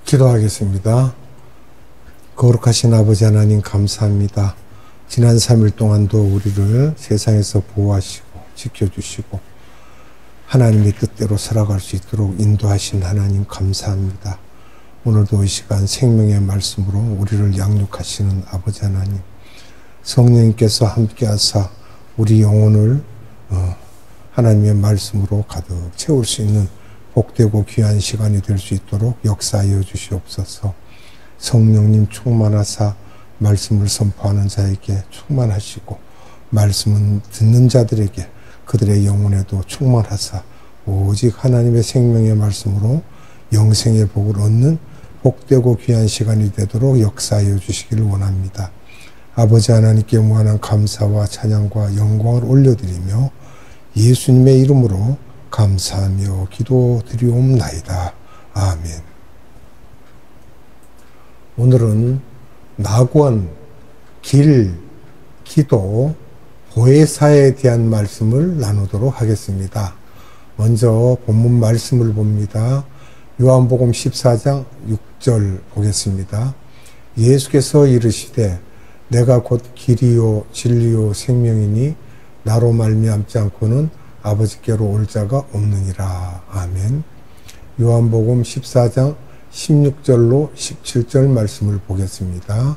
기도하겠습니다. 거룩하신 아버지 하나님 감사합니다. 지난 3일 동안도 우리를 세상에서 보호하시고 지켜주시고 하나님의 뜻대로 살아갈 수 있도록 인도하신 하나님 감사합니다. 오늘도 이 시간 생명의 말씀으로 우리를 양육하시는 아버지 하나님, 성령님께서 함께하사 우리 영혼을 하나님의 말씀으로 가득 채울 수 있는 복되고 귀한 시간이 될 수 있도록 역사하여 주시옵소서. 성령님 충만하사 말씀을 선포하는 자에게 충만하시고 말씀은 듣는 자들에게 그들의 영혼에도 충만하사 오직 하나님의 생명의 말씀으로 영생의 복을 얻는 복되고 귀한 시간이 되도록 역사하여 주시기를 원합니다. 아버지 하나님께 무한한 감사와 찬양과 영광을 올려드리며 예수님의 이름으로 감사하며 기도드리옵나이다. 아멘. 오늘은 낙원, 길, 기도, 보혜사에 대한 말씀을 나누도록 하겠습니다. 먼저 본문 말씀을 봅니다. 요한복음 14장 6절 보겠습니다. 예수께서 이르시되 내가 곧 길이요 진리요 생명이니 나로 말미암지 않고는 아버지께로 올 자가 없느니라. 아멘. 요한복음 14장 16절로 17절 말씀을 보겠습니다.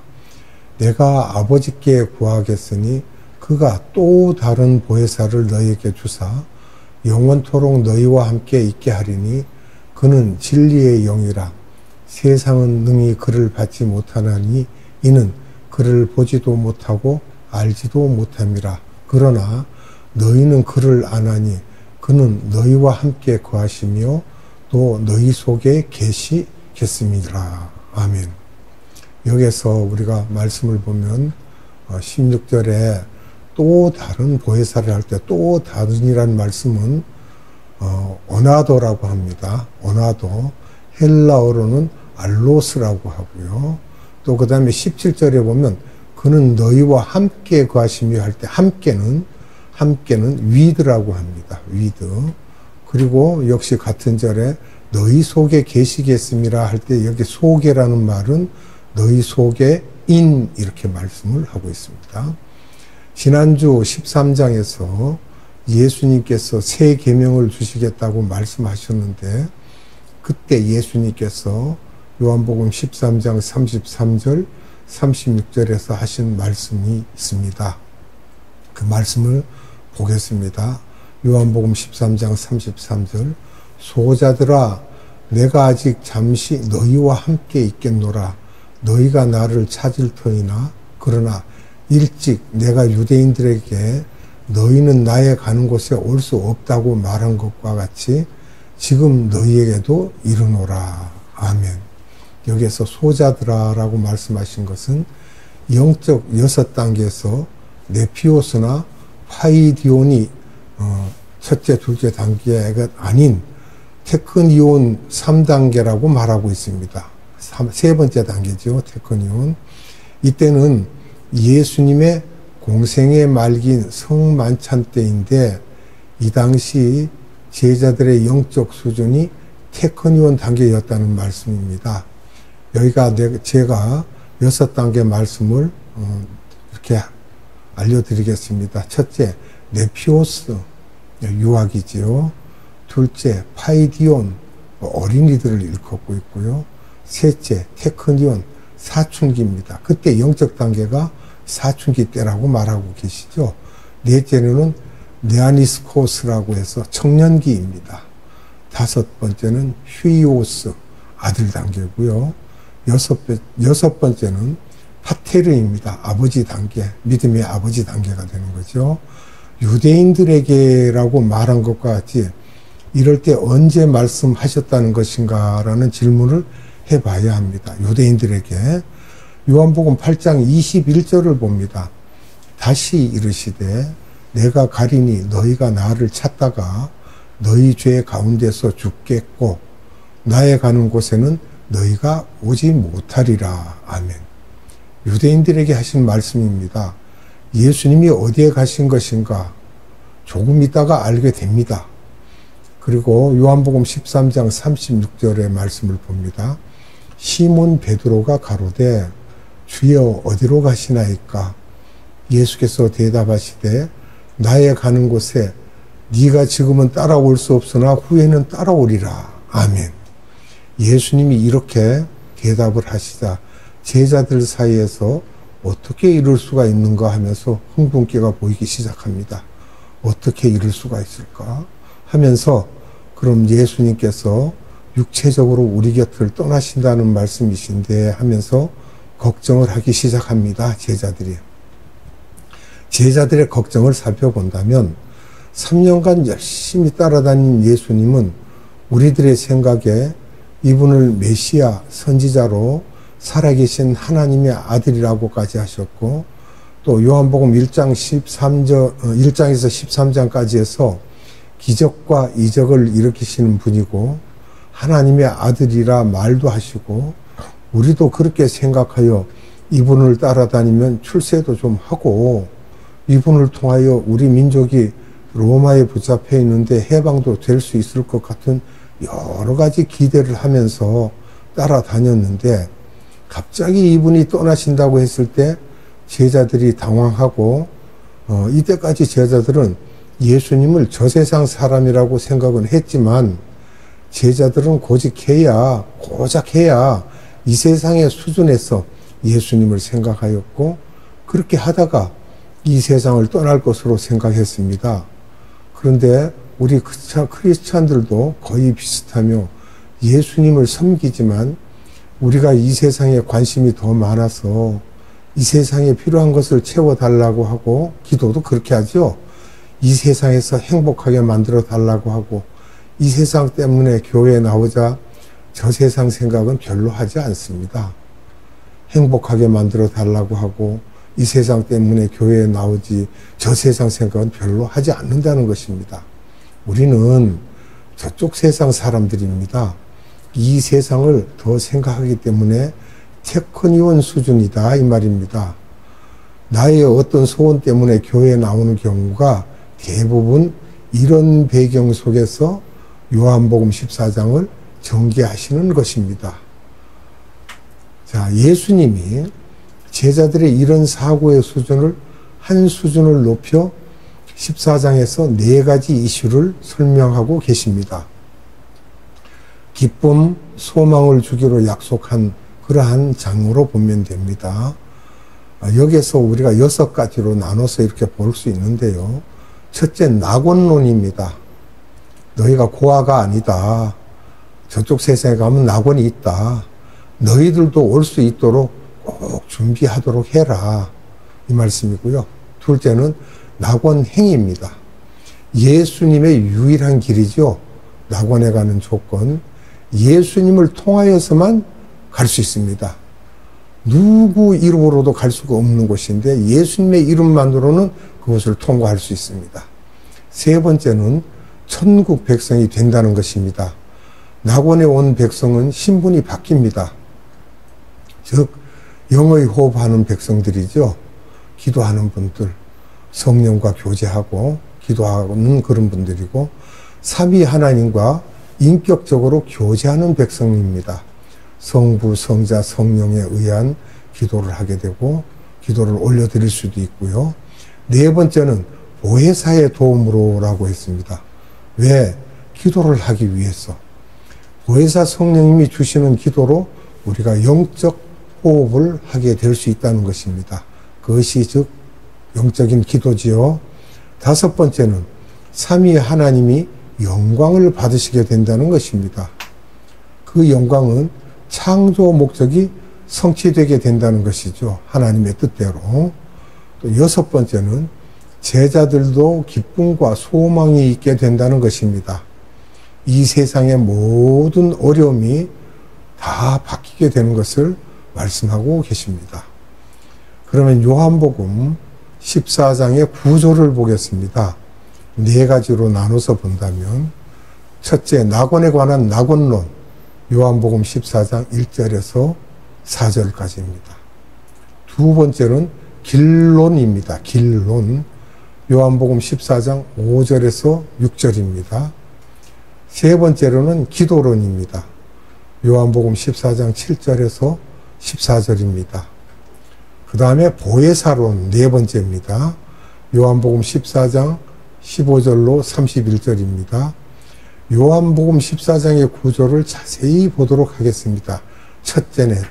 내가 아버지께 구하겠으니 그가 또 다른 보혜사를 너희에게 주사 영원토록 너희와 함께 있게 하리니 그는 진리의 영이라. 세상은 능히 그를 받지 못하나니 이는 그를 보지도 못하고 알지도 못함이라. 그러나 너희는 그를 아나니 그는 너희와 함께 거하시며 또 너희 속에 계시겠습니다. 아멘. 여기서 우리가 말씀을 보면 16절에 또 다른 보혜사를 할 때 또 다른이란 말씀은 오나도라고 합니다. 오나도, 헬라어로는 알로스라고 하고요. 또 그 다음에 17절에 보면 그는 너희와 함께 거하시며 할 때 함께는 위드라고 합니다. 위드. 그리고 역시 같은 절에 너희 속에 계시겠습니다 할 때 여기 속에라는 말은 너희 속에 인 이렇게 말씀을 하고 있습니다. 지난주 13장에서 예수님께서 새 계명을 주시겠다고 말씀하셨는데 그때 예수님께서 요한복음 13장 33절 36절에서 하신 말씀이 있습니다. 그 말씀을 보겠습니다. 요한복음 13장 33절 소자들아 내가 아직 잠시 너희와 함께 있겠노라. 너희가 나를 찾을 터이나 그러나 일찍 내가 유대인들에게 너희는 나의 가는 곳에 올 수 없다고 말한 것과 같이 지금 너희에게도 이르노라. 아멘. 여기에서 소자들아라고 말씀하신 것은 영적 6단계에서 네피오스나 파이디온이 첫째, 둘째 단계가 아닌 테크니온 3단계라고 말하고 있습니다. 세 번째 단계죠. 테크니온. 이때는 예수님의 공생의 말기인 성만찬 때인데 이 당시 제자들의 영적 수준이 테크니온 단계였다는 말씀입니다. 여기가 제가 6단계 말씀을 이렇게 알려드리겠습니다. 첫째, 네피오스, 유아기지요. 둘째, 파이디온, 어린이들을 일컫고 있고요. 셋째, 테크니온, 사춘기입니다. 그때 영적 단계가 사춘기 때라고 말하고 계시죠. 넷째는 네아니스코스라고 해서 청년기입니다. 다섯 번째는 휴이오스, 아들 단계고요. 여섯 번째는 파테르입니다. 아버지 단계, 믿음의 아버지 단계가 되는 거죠. 유대인들에게라고 말한 것과 같이 이럴 때 언제 말씀하셨다는 것인가 라는 질문을 해봐야 합니다. 유대인들에게. 요한복음 8장 21절을 봅니다. 다시 이르시되 내가 가리니 너희가 나를 찾다가 너희 죄 가운데서 죽겠고 나의 가는 곳에는 너희가 오지 못하리라. 아멘. 유대인들에게 하신 말씀입니다. 예수님이 어디에 가신 것인가 조금 있다가 알게 됩니다. 그리고 요한복음 13장 36절의 말씀을 봅니다. 시몬 베드로가 가로되 주여 어디로 가시나이까? 예수께서 대답하시되 나의 가는 곳에 네가 지금은 따라올 수 없으나 후에는 따라오리라. 아멘. 예수님이 이렇게 대답을 하시자 제자들 사이에서 어떻게 이럴 수가 있는가 하면서 흥분기가 보이기 시작합니다. 어떻게 이럴 수가 있을까 하면서 그럼 예수님께서 육체적으로 우리 곁을 떠나신다는 말씀이신데 하면서 걱정을 하기 시작합니다. 제자들의 걱정을 살펴본다면 3년간 열심히 따라다닌 예수님은 우리들의 생각에 이분을 메시아 선지자로 살아계신 하나님의 아들이라고까지 하셨고 또 요한복음 1장에서 13장까지 해서 기적과 이적을 일으키시는 분이고 하나님의 아들이라 말도 하시고 우리도 그렇게 생각하여 이분을 따라다니면 출세도 좀 하고 이분을 통하여 우리 민족이 로마에 붙잡혀 있는데 해방도 될 수 있을 것 같은 여러 가지 기대를 하면서 따라다녔는데 갑자기 이분이 떠나신다고 했을 때 제자들이 당황하고 이때까지 제자들은 예수님을 저 세상 사람이라고 생각은 했지만 제자들은 고작 해야 이 세상의 수준에서 예수님을 생각하였고 그렇게 하다가 이 세상을 떠날 것으로 생각했습니다. 그런데 우리 크리스찬들도 거의 비슷하며 예수님을 섬기지만 우리가 이 세상에 관심이 더 많아서 이 세상에 필요한 것을 채워달라고 하고 기도도 그렇게 하죠. 이 세상에서 행복하게 만들어 달라고 하고 이 세상 때문에 교회에 나오자 저 세상 생각은 별로 하지 않습니다. 행복하게 만들어 달라고 하고 이 세상 때문에 교회에 나오지 저 세상 생각은 별로 하지 않는다는 것입니다. 우리는 저쪽 세상 사람들입니다. 이 세상을 더 생각하기 때문에 테크니온 수준이다 이 말입니다. 나의 어떤 소원 때문에 교회에 나오는 경우가 대부분 이런 배경 속에서 요한복음 14장을 전개하시는 것입니다. 자, 예수님이 제자들의 이런 사고의 수준을 한 수준을 높여 14장에서 4가지 이슈를 설명하고 계십니다. 기쁨, 소망을 주기로 약속한 그러한 장으로 보면 됩니다. 여기에서 우리가 6가지로 나눠서 이렇게 볼 수 있는데요. 첫째, 낙원론입니다. 너희가 고아가 아니다. 저쪽 세상에 가면 낙원이 있다. 너희들도 올 수 있도록 꼭 준비하도록 해라. 이 말씀이고요. 둘째는 낙원행입니다. 예수님의 유일한 길이죠. 낙원에 가는 조건. 예수님을 통하여서만 갈 수 있습니다. 누구 이름으로도 갈 수가 없는 곳인데 예수님의 이름만으로는 그것을 통과할 수 있습니다. 세 번째는 천국 백성이 된다는 것입니다. 낙원에 온 백성은 신분이 바뀝니다. 즉 영의 호흡하는 백성들이죠. 기도하는 분들, 성령과 교제하고 기도하는 그런 분들이고 삼위 하나님과 인격적으로 교제하는 백성입니다. 성부, 성자, 성령에 의한 기도를 하게 되고 기도를 올려드릴 수도 있고요. 네 번째는 보혜사의 도움으로라고 했습니다. 왜? 기도를 하기 위해서. 보혜사 성령님이 주시는 기도로 우리가 영적 호흡을 하게 될 수 있다는 것입니다. 그것이 즉 영적인 기도지요. 다섯 번째는 삼위 하나님이 영광을 받으시게 된다는 것입니다. 그 영광은 창조 목적이 성취되게 된다는 것이죠. 하나님의 뜻대로. 또 여섯 번째는 제자들도 기쁨과 소망이 있게 된다는 것입니다. 이 세상의 모든 어려움이 다 바뀌게 되는 것을 말씀하고 계십니다. 그러면 요한복음 14장의 구조를 보겠습니다. 4가지로 나눠서 본다면 첫째, 낙원에 관한 낙원론, 요한복음 14장 1절에서 4절까지입니다. 두 번째는 길론입니다. 길론, 요한복음 14장 5절에서 6절입니다. 세 번째로는 기도론입니다. 요한복음 14장 7절에서 14절입니다. 그 다음에 보혜사론 네 번째입니다. 요한복음 14장 15절로 31절입니다. 요한복음 14장의 구조를 자세히 보도록 하겠습니다. 첫째는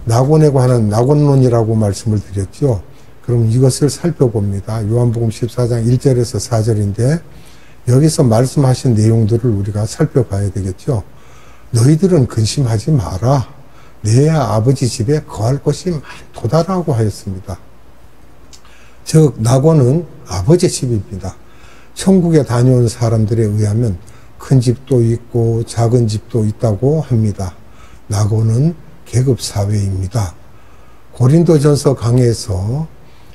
낙원에 관한 낙원론이라고 말씀을 드렸죠. 그럼 이것을 살펴봅니다. 요한복음 14장 1절에서 4절인데 여기서 말씀하신 내용들을 우리가 살펴봐야 되겠죠. 너희들은 근심하지 마라. 내 아버지 집에 거할 곳이 많도다라고 하였습니다. 즉 낙원은 아버지의 집입니다. 천국에 다녀온 사람들에 의하면 큰 집도 있고 작은 집도 있다고 합니다. 낙원은 계급사회입니다. 고린도전서 강해에서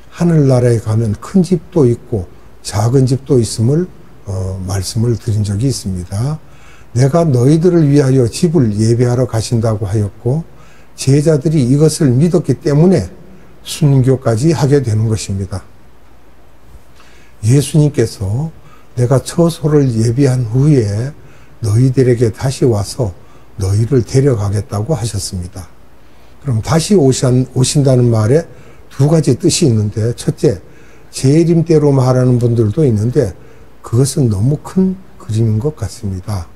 하늘나라에 가면 큰 집도 있고 작은 집도 있음을 말씀을 드린 적이 있습니다. 내가 너희들을 위하여 집을 예배하러 가신다고 하였고 제자들이 이것을 믿었기 때문에 순교까지 하게 되는 것입니다. 예수님께서 내가 처소를 예비한 후에 너희들에게 다시 와서 너희를 데려가겠다고 하셨습니다. 그럼 다시 오신다는 말에 두 가지 뜻이 있는데 첫째, 재림대로 말하는 분들도 있는데 그것은 너무 큰 그림인 것 같습니다.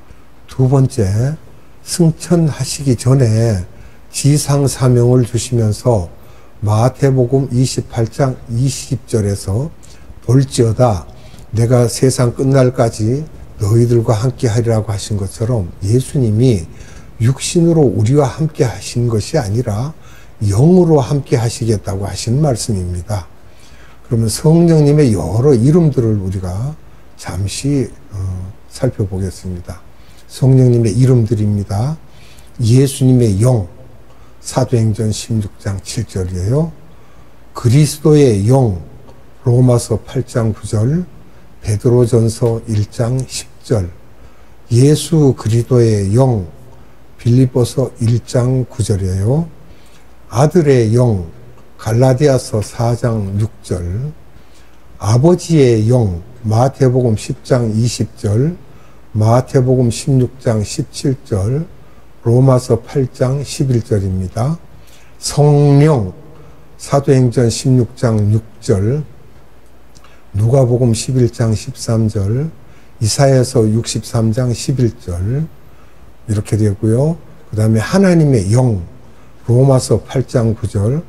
두 번째, 승천하시기 전에 지상사명을 주시면서 마태복음 28장 20절에서 볼지어다 내가 세상 끝날까지 너희들과 함께 하리라고 하신 것처럼 예수님이 육신으로 우리와 함께 하신 것이 아니라 영으로 함께 하시겠다고 하신 말씀입니다. 그러면 성령님의 여러 이름들을 우리가 잠시 살펴보겠습니다. 성령님의 이름들입니다. 예수님의 영, 사도행전 16장 7절이에요. 그리스도의 영, 로마서 8장 9절, 베드로전서 1장 10절, 예수 그리스도의 영, 빌립보서 1장 9절이에요. 아들의 영, 갈라디아서 4장 6절, 아버지의 영, 마태복음 10장 20절, 마태복음 16장 17절, 로마서 8장 11절입니다. 성령, 사도행전 16장 6절, 누가복음 11장 13절, 이사야서 63장 11절 이렇게 되고요. 그 다음에 하나님의 영, 로마서 8장 9절,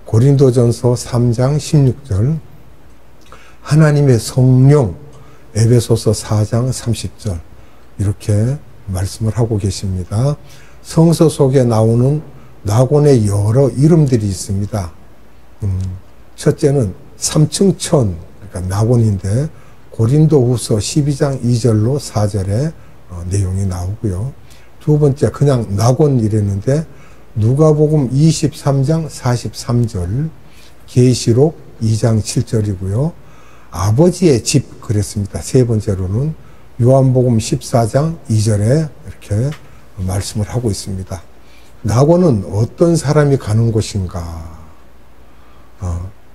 고린도전서 3장 16절, 하나님의 성령, 에베소서 4장 30절 이렇게 말씀을 하고 계십니다. 성서 속에 나오는 낙원의 여러 이름들이 있습니다. 첫째는 3층 천, 그러니까 낙원인데 고린도후서 12장 2절로 4절에 내용이 나오고요. 두 번째 그냥 낙원 이랬는데 누가복음 23장 43절, 계시록 2장 7절이고요. 아버지의 집 그랬습니다. 세 번째로는 요한복음 14장 2절에 이렇게 말씀을 하고 있습니다. 낙원은 어떤 사람이 가는 곳인가?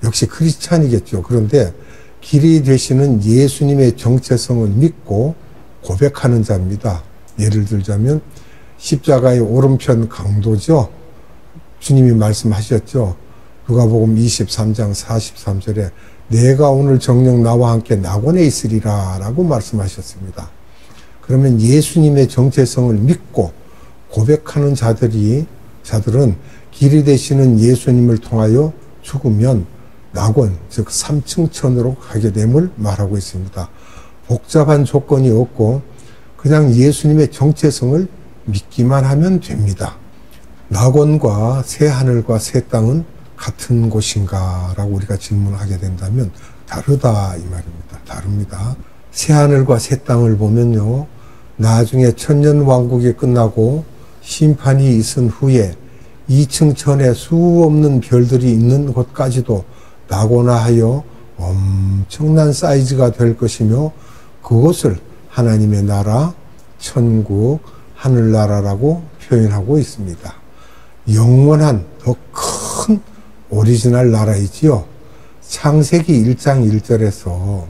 역시 크리스찬이겠죠. 그런데 길이 되시는 예수님의 정체성을 믿고 고백하는 자입니다. 예를 들자면 십자가의 오른편 강도죠. 주님이 말씀하셨죠. 누가복음 23장 43절에 내가 오늘 정녕 나와 함께 낙원에 있으리라 라고 말씀하셨습니다. 그러면 예수님의 정체성을 믿고 고백하는 자들은 길이 되시는 예수님을 통하여 죽으면 낙원, 즉 3층 천으로 가게 됨을 말하고 있습니다. 복잡한 조건이 없고 그냥 예수님의 정체성을 믿기만 하면 됩니다. 낙원과 새 하늘과 새 땅은 같은 곳인가? 라고 우리가 질문하게 된다면 다르다 이 말입니다. 다릅니다. 새 하늘과 새 땅을 보면요. 나중에 천년왕국이 끝나고 심판이 있은 후에 2층 천에 수없는 별들이 있는 곳까지도 낙원화하여 엄청난 사이즈가 될 것이며 그것을 하나님의 나라, 천국, 하늘나라라고 표현하고 있습니다. 영원한 더 큰 오리지널 나라이지요. 창세기 1장 1절에서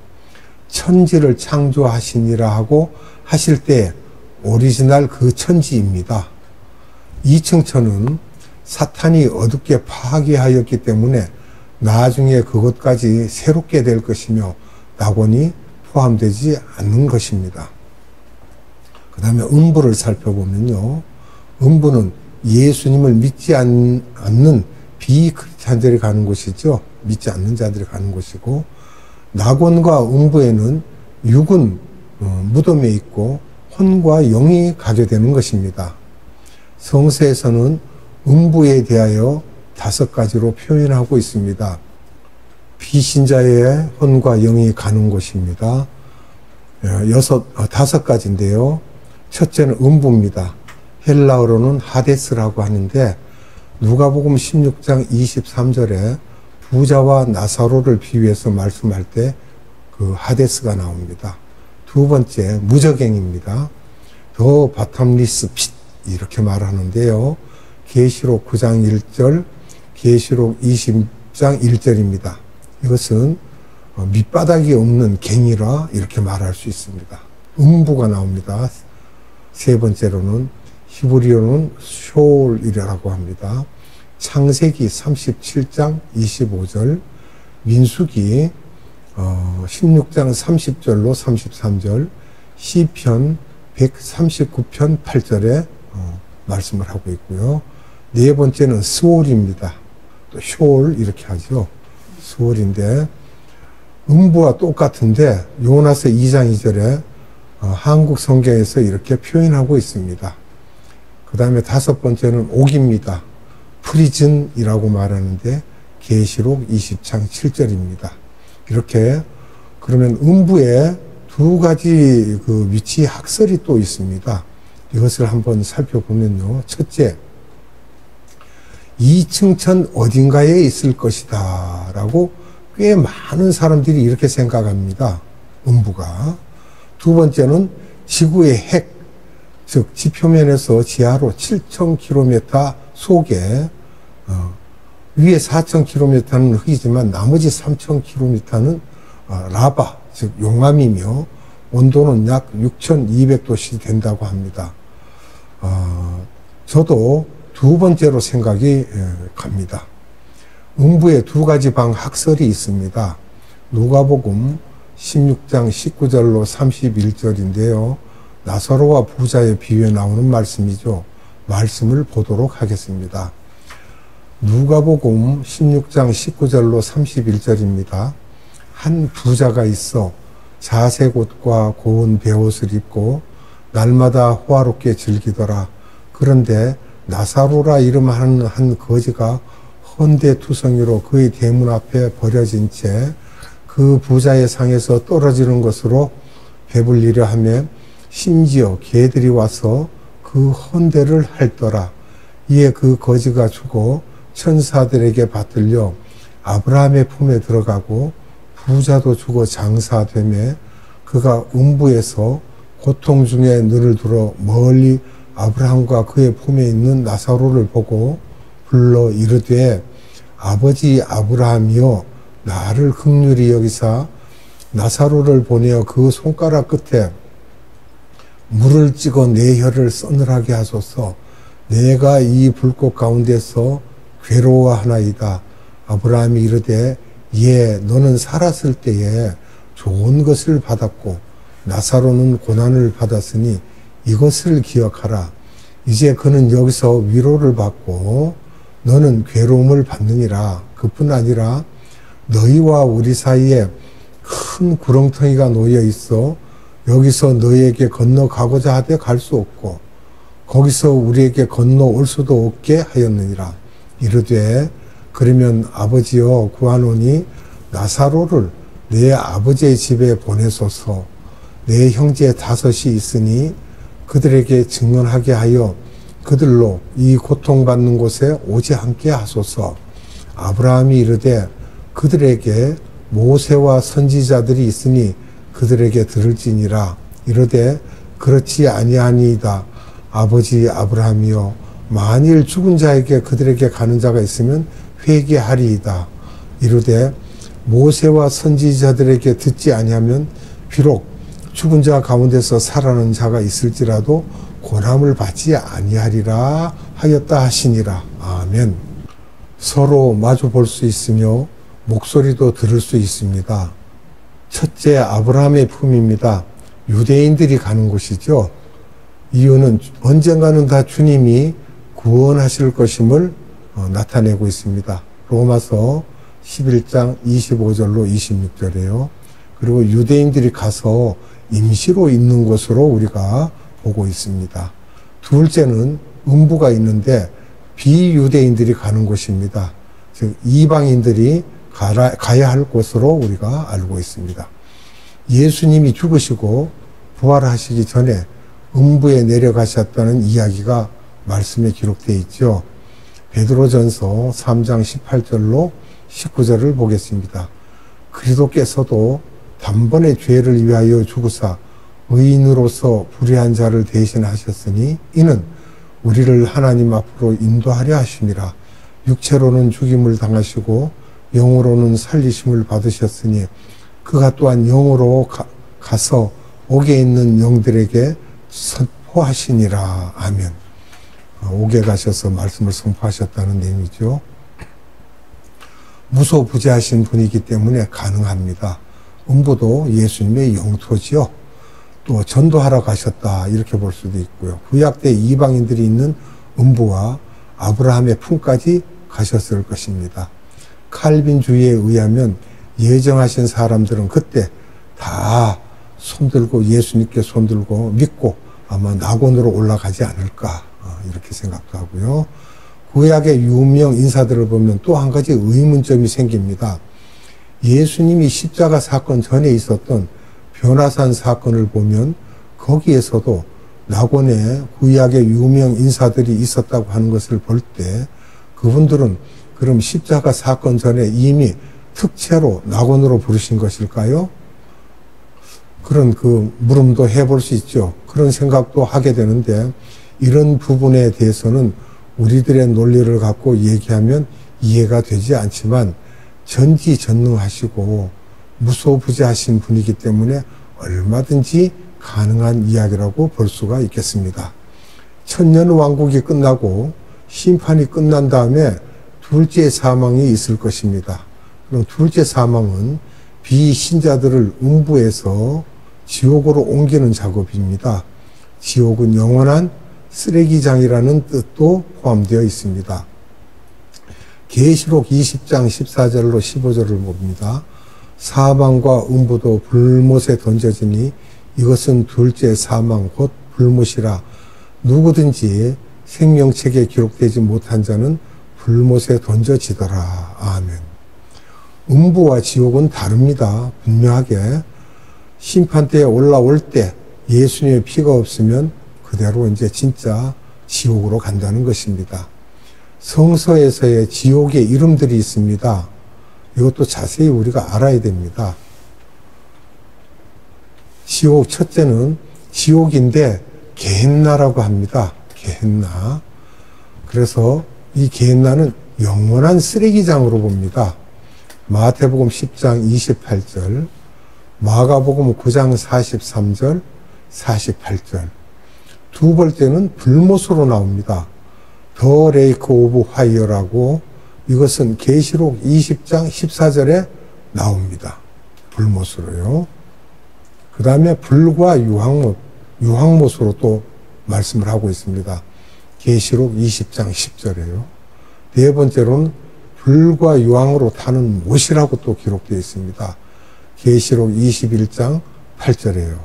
천지를 창조하시니라 하고 하실 때 오리지널 그 천지입니다. 이층천은 사탄이 어둡게 파괴하였기 때문에 나중에 그것까지 새롭게 될 것이며 낙원이 포함되지 않는 것입니다. 그 다음에 음부를 살펴보면요. 음부는 예수님을 믿지 않는 비크리스찬들이 가는 곳이죠. 믿지 않는 자들이 가는 곳이고, 낙원과 음부에는 육은 무덤에 있고 혼과 영이 가게 되는 것입니다. 성서에서는 음부에 대하여 5가지로 표현하고 있습니다. 비신자의 혼과 영이 가는 곳입니다. 5가지인데요. 첫째는 음부입니다. 헬라어로는 하데스라고 하는데, 누가복음 16장 23절에 부자와 나사로를 비유해서 말씀할 때 그 하데스가 나옵니다. 두 번째, 무저갱입니다. 더 바텀리스 핏, 이렇게 말하는데요. 계시록 9장 1절, 계시록 20장 1절입니다. 이것은 밑바닥이 없는 갱이라 이렇게 말할 수 있습니다. 음부가 나옵니다. 세 번째로는 히브리어는 쇼올이라고 합니다. 창세기 37장 25절, 민수기 16장 30절로 33절, 시편 139편 8절에 말씀을 하고 있고요. 네 번째는 스올입니다. 또 쇼올 이렇게 하죠. 스올인데 음부와 똑같은데 요나서 2장 2절에 한국 성경에서 이렇게 표현하고 있습니다. 그 다음에 5번째는 옥입니다. 프리즌이라고 말하는데 계시록 20장 7절입니다. 이렇게 그러면 음부에 2가지 그 위치 학설이 또 있습니다. 이것을 한번 살펴보면요. 첫째, 이층천 어딘가에 있을 것이다 라고 꽤 많은 사람들이 이렇게 생각합니다. 음부가. 두 번째는 지구의 핵, 즉 지표면에서 지하로 7,000km 속에 위에 4,000km는 흙이지만 나머지 3,000km는 라바, 즉 용암이며 온도는 약 6,200도씨 된다고 합니다. 저도 두 번째로 생각이 갑니다. 음부에 2가지 방 학설이 있습니다. 누가복음 16장 19절로 31절인데요. 나사로와 부자의 비유에 나오는 말씀이죠. 말씀을 보도록 하겠습니다. 누가복음 16장 19절로 31절입니다. 한 부자가 있어 자색 옷과 고운 베옷을 입고 날마다 호화롭게 즐기더라. 그런데 나사로라 이름하는 한 거지가 헌데투성이로 그의 대문 앞에 버려진 채 그 부자의 상에서 떨어지는 것으로 배불리려 하며 심지어 개들이 와서 그 헌데를 핥더라. 이에 그 거지가 죽어 천사들에게 받들려 아브라함의 품에 들어가고 부자도 죽어 장사되매 그가 음부에서 고통 중에 눈을 들어 멀리 아브라함과 그의 품에 있는 나사로를 보고 불러 이르되 아버지 아브라함이여 나를 긍휼히 여기사 나사로를 보내어 그 손가락 끝에 물을 찍어 내 혀를 서늘하게 하소서. 내가 이 불꽃 가운데서 괴로워하나이다. 아브라함이 이르되 예, 너는 살았을 때에 좋은 것을 받았고 나사로는 고난을 받았으니 이것을 기억하라. 이제 그는 여기서 위로를 받고 너는 괴로움을 받느니라. 그뿐 아니라 너희와 우리 사이에 큰 구렁텅이가 놓여 있어 여기서 너희에게 건너가고자 하되 갈 수 없고 거기서 우리에게 건너올 수도 없게 하였느니라. 이르되 그러면 아버지여 구하노니 나사로를 내 아버지의 집에 보내소서. 내 형제 5이 있으니 그들에게 증언하게 하여 그들로 이 고통받는 곳에 오지 않게 하소서. 아브라함이 이르되 그들에게 모세와 선지자들이 있으니 그들에게 들을지니라. 이르되 그렇지 아니하니이다. 아버지 아브라함이여 만일 죽은 자에게 그들에게 가는 자가 있으면 회개하리이다. 이르되 모세와 선지자들에게 듣지 아니하면 비록 죽은 자 가운데서 살아난 자가 있을지라도 고난을 받지 아니하리라 하였다 하시니라. 아멘. 서로 마주 볼 수 있으며 목소리도 들을 수 있습니다. 첫째, 아브라함의 품입니다. 유대인들이 가는 곳이죠. 이유는 언젠가는 다 주님이 구원하실 것임을 나타내고 있습니다. 로마서 11장 25절로 26절이에요. 그리고 유대인들이 가서 임시로 있는 곳으로 우리가 보고 있습니다. 둘째는 음부가 있는데 비유대인들이 가는 곳입니다. 즉 이방인들이 가야 할 곳으로 우리가 알고 있습니다. 예수님이 죽으시고 부활하시기 전에 음부에 내려가셨다는 이야기가 말씀에 기록되어 있죠. 베드로전서 3장 18절로 19절을 보겠습니다. 그리스도께서도 단번에 죄를 위하여 죽으사 의인으로서 불의한 자를 대신하셨으니 이는 우리를 하나님 앞으로 인도하려 하심이라. 육체로는 죽임을 당하시고 영으로는 살리심을 받으셨으니 그가 또한 영으로 가서 옥에 있는 영들에게 선포하시니라. 아멘. 옥에 가셔서 말씀을 선포하셨다는 내용이죠. 무소부재하신 분이기 때문에 가능합니다. 음부도 예수님의 영토지요. 또 전도하러 가셨다 이렇게 볼 수도 있고요. 구약 때 이방인들이 있는 음부와 아브라함의 품까지 가셨을 것입니다. 칼빈주의에 의하면 예정하신 사람들은 그때 다 손들고 예수님께 손들고 믿고 아마 낙원으로 올라가지 않을까 이렇게 생각도 하고요. 구약의 유명 인사들을 보면 또 한 가지 의문점이 생깁니다. 예수님이 십자가 사건 전에 있었던 변화산 사건을 보면 거기에서도 낙원에 구약의 유명 인사들이 있었다고 하는 것을 볼 때 그분들은 그럼 십자가 사건 전에 이미 특채로 낙원으로 부르신 것일까요? 그런 그 물음도 해볼 수 있죠. 그런 생각도 하게 되는데 이런 부분에 대해서는 우리들의 논리를 갖고 얘기하면 이해가 되지 않지만 전지전능하시고 무소부재하신 분이기 때문에 얼마든지 가능한 이야기라고 볼 수가 있겠습니다. 천년왕국이 끝나고 심판이 끝난 다음에 둘째 사망이 있을 것입니다. 그럼 둘째 사망은 비신자들을 음부에서 지옥으로 옮기는 작업입니다. 지옥은 영원한 쓰레기장이라는 뜻도 포함되어 있습니다. 계시록 20장 14절로 15절을 봅니다. 사망과 음부도 불못에 던져지니 이것은 둘째 사망 곧 불못이라. 누구든지 생명책에 기록되지 못한 자는 불못에 던져지더라. 아멘. 음부와 지옥은 다릅니다. 분명하게 심판대에 올라올 때 예수님의 피가 없으면 그대로 이제 진짜 지옥으로 간다는 것입니다. 성서에서의 지옥의 이름들이 있습니다. 이것도 자세히 우리가 알아야 됩니다. 지옥 첫째는 지옥인데 게헨나라고 합니다. 게헨나. 그래서 이 게헨나는 영원한 쓰레기장으로 봅니다. 마태복음 10장 28절, 마가복음 9장 43절, 48절. 두 번째는 불못으로 나옵니다. 더 레이크 오브 화이어라고 이것은 계시록 20장 14절에 나옵니다. 불못으로요. 그 다음에 불과 유황못으로 또 말씀을 하고 있습니다. 계시록 20장 10절에요. 네 번째로는 불과 유황으로 타는 못이라고 또 기록되어 있습니다. 계시록 21장 8절에요.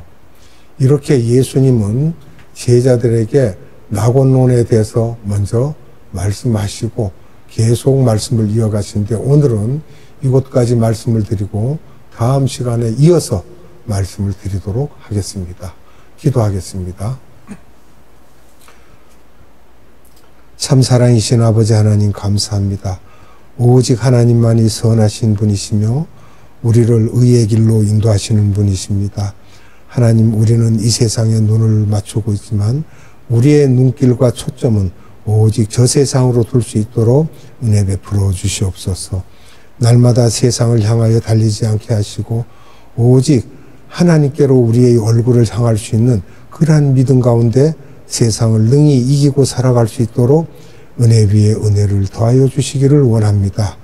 이렇게 예수님은 제자들에게 낙원론에 대해서 먼저 말씀하시고 계속 말씀을 이어가시는데 오늘은 이곳까지 말씀을 드리고 다음 시간에 이어서 말씀을 드리도록 하겠습니다. 기도하겠습니다. 참 사랑이신 아버지 하나님 감사합니다. 오직 하나님만이 선하신 분이시며 우리를 의의 길로 인도하시는 분이십니다. 하나님, 우리는 이 세상에 눈을 맞추고 있지만 우리의 눈길과 초점은 오직 저 세상으로 둘 수 있도록 은혜 베풀어 주시옵소서. 날마다 세상을 향하여 달리지 않게 하시고 오직 하나님께로 우리의 얼굴을 향할 수 있는 그러한 믿음 가운데 세상을 능히 이기고 살아갈 수 있도록 은혜 위에 은혜를 더하여 주시기를 원합니다.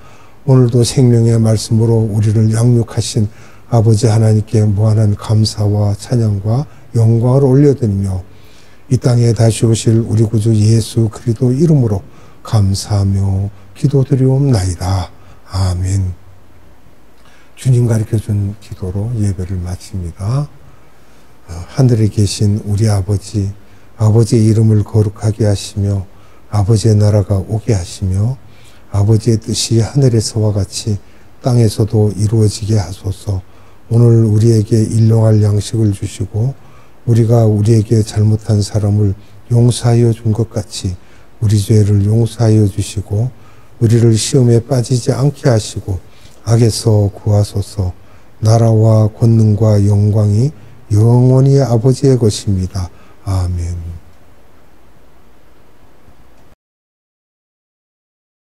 오늘도 생명의 말씀으로 우리를 양육하신 아버지 하나님께 무한한 감사와 찬양과 영광을 올려드리며 이 땅에 다시 오실 우리 구주 예수 그리스도 이름으로 감사하며 기도드리옵나이다. 아멘. 주님 가르쳐준 기도로 예배를 마칩니다. 하늘에 계신 우리 아버지, 아버지의 이름을 거룩하게 하시며 아버지의 나라가 오게 하시며 아버지의 뜻이 하늘에서와 같이 땅에서도 이루어지게 하소서. 오늘 우리에게 일용할 양식을 주시고 우리가 우리에게 잘못한 사람을 용서하여 준 것 같이 우리 죄를 용서하여 주시고 우리를 시험에 빠지지 않게 하시고 악에서 구하소서. 나라와 권능과 영광이 영원히 아버지의 것입니다. 아멘.